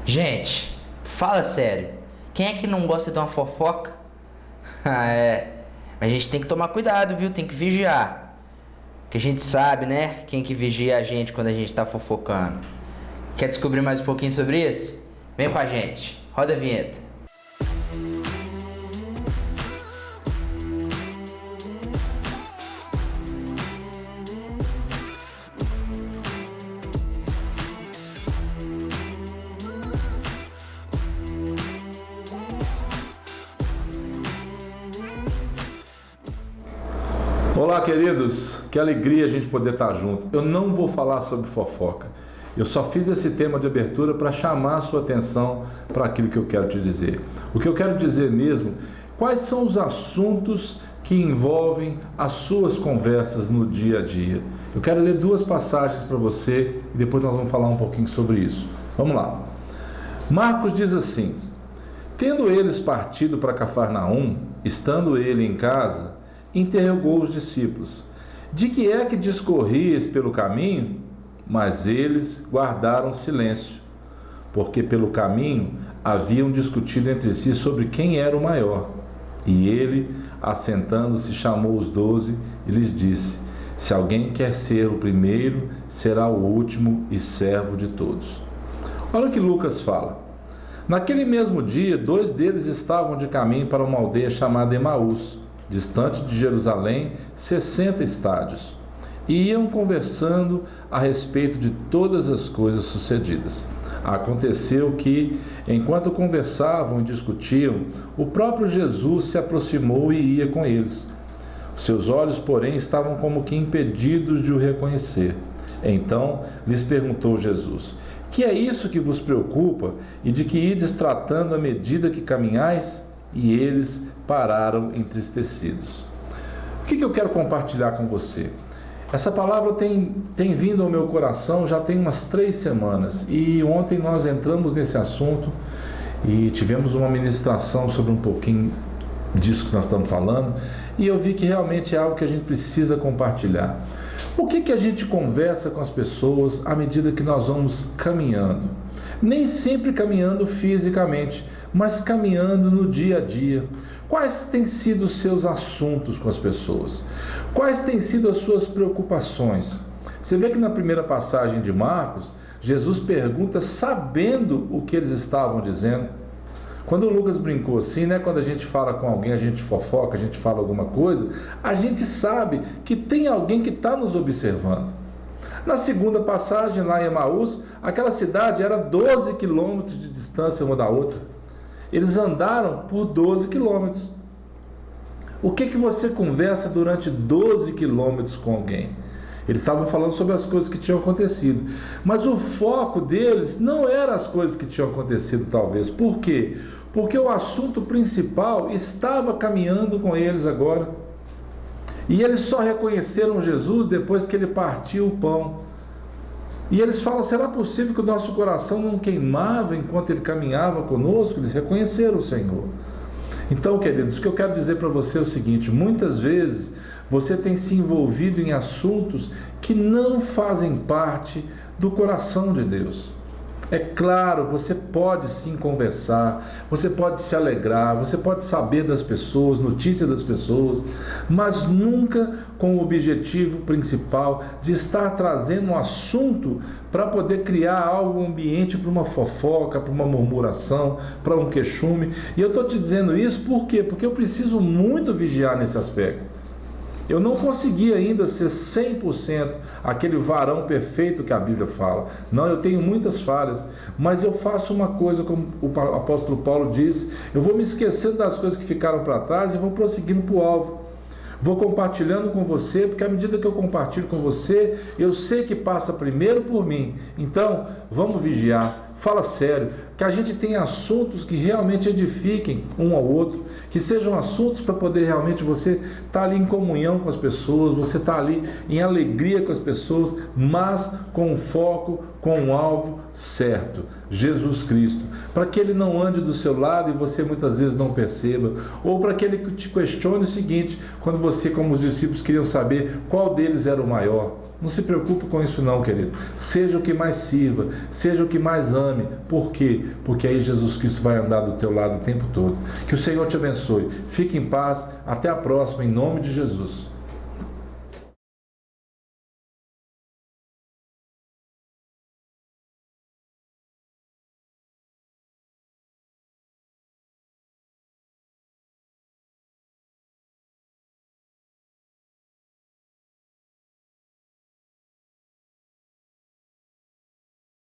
Gente, fala sério. Quem é que não gosta de uma fofoca? Ah, é. Mas a gente tem que tomar cuidado, viu? Tem que vigiar. Porque a gente sabe, né? Quem que vigia a gente quando a gente tá fofocando. Quer descobrir mais um pouquinho sobre isso? Vem com a gente. Roda a vinheta. Olá, queridos, que alegria a gente poder estar junto. Eu não vou falar sobre fofoca. Eu só fiz esse tema de abertura para chamar a sua atenção para aquilo que eu quero te dizer. O que eu quero dizer mesmo, quais são os assuntos que envolvem as suas conversas no dia a dia. Eu quero ler duas passagens para você e depois nós vamos falar um pouquinho sobre isso. Vamos lá. Marcos diz assim: tendo eles partido para Cafarnaum, estando ele em casa, interrogou os discípulos: de que é que discorrieis pelo caminho? Mas eles guardaram silêncio, porque pelo caminho haviam discutido entre si sobre quem era o maior. E ele, assentando-se, chamou os 12 e lhes disse: se alguém quer ser o primeiro, será o último e servo de todos. Olha o que Lucas fala. Naquele mesmo dia, 2 deles estavam de caminho para uma aldeia chamada Emaús, distante de Jerusalém, 60 estádios, e iam conversando a respeito de todas as coisas sucedidas. Aconteceu que, enquanto conversavam e discutiam, o próprio Jesus se aproximou e ia com eles. Seus olhos, porém, estavam como que impedidos de o reconhecer. Então lhes perguntou Jesus: que é isso que vos preocupa e de que ides tratando à medida que caminhais? E eles pararam entristecidos. O que eu quero compartilhar com você? Essa palavra tem vindo ao meu coração já tem umas 3 semanas. E ontem nós entramos nesse assunto e tivemos uma ministração sobre um pouquinho disso que nós estamos falando. E eu vi que realmente é algo que a gente precisa compartilhar. O que a gente conversa com as pessoas à medida que nós vamos caminhando? Nem sempre caminhando fisicamente, mas caminhando no dia a dia. Quais têm sido os seus assuntos com as pessoas? Quais têm sido as suas preocupações? Você vê que na primeira passagem de Marcos, Jesus pergunta sabendo o que eles estavam dizendo. Quando o Lucas brincou assim, né? Quando a gente fala com alguém, a gente fofoca, a gente fala alguma coisa, a gente sabe que tem alguém que está nos observando. Na segunda passagem, lá em Emaús, aquela cidade era 12 quilômetros de distância uma da outra. Eles andaram por 12 quilômetros. O que você conversa durante 12 quilômetros com alguém? Eles estavam falando sobre as coisas que tinham acontecido. Mas o foco deles não era as coisas que tinham acontecido, talvez. Por quê? Porque o assunto principal estava caminhando com eles agora. E eles só reconheceram Jesus depois que ele partiu o pão. E eles falam: será possível que o nosso coração não queimava enquanto ele caminhava conosco? Eles reconheceram o Senhor. Então, queridos, o que eu quero dizer para você é o seguinte: muitas vezes você tem se envolvido em assuntos que não fazem parte do coração de Deus. É claro, você pode sim conversar, você pode se alegrar, você pode saber das pessoas, notícias das pessoas, mas nunca com o objetivo principal de estar trazendo um assunto para poder criar algo, um ambiente para uma fofoca, para uma murmuração, para um queixume. E eu estou te dizendo isso por quê? Porque eu preciso muito vigiar nesse aspecto. Eu não consegui ainda ser 100% aquele varão perfeito que a Bíblia fala. Não, eu tenho muitas falhas, mas eu faço uma coisa, como o apóstolo Paulo disse: eu vou me esquecendo das coisas que ficaram para trás e vou prosseguindo para o alvo. Vou compartilhando com você, porque à medida que eu compartilho com você, eu sei que passa primeiro por mim. Então, vamos vigiar. Fala sério, que a gente tenha assuntos que realmente edifiquem um ao outro, que sejam assuntos para poder realmente você estar ali em comunhão com as pessoas, você estar ali em alegria com as pessoas, mas com foco, com um alvo certo, Jesus Cristo, para que ele não ande do seu lado e você muitas vezes não perceba, ou para que ele te questione o seguinte, quando você, como os discípulos, queriam saber qual deles era o maior. Não se preocupe com isso não, querido. Seja o que mais sirva, seja o que mais ame. Por quê? Porque aí Jesus Cristo vai andar do teu lado o tempo todo. Que o Senhor te abençoe. Fique em paz. Até a próxima, em nome de Jesus.